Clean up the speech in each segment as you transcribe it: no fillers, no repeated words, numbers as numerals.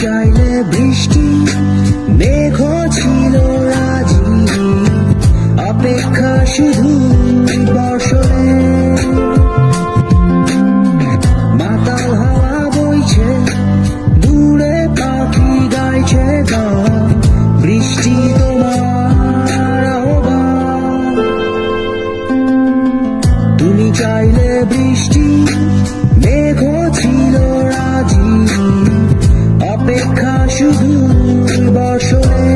চাইলে বৃষ্টি মেঘ ছিল রাজি, অপেক্ষা শুধু বর্ষণে। মাতাল হাওয়া বইছে, দূরে পাখি গাইছে গান, বৃষ্টি তোমার আহ্বান। তুমি চাইলে বৃষ্টি মেঘ ছিল রাজি, অপেক্ষা শুধু বর্ষণে।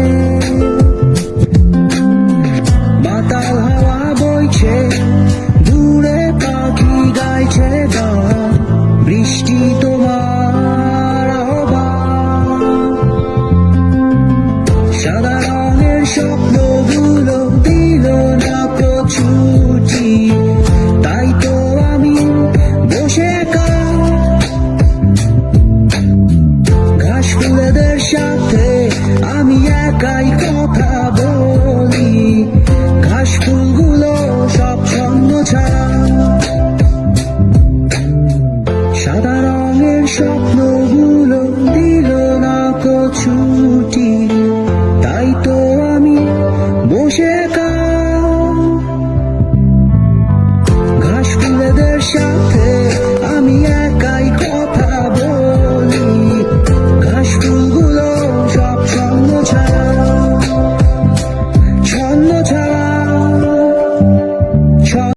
মাতাল হাওয়া বইছে, দূরে পাখি গাইছে গান, বৃষ্টি তোমার আহ্বান। সাদা রঙের স্বপ্নগুলো দিল না প্রছুটি, তাই তো আমি বসে ঘাস ফুলেদের সাথে আমি একাই কথা বলি। ঘাস ফুল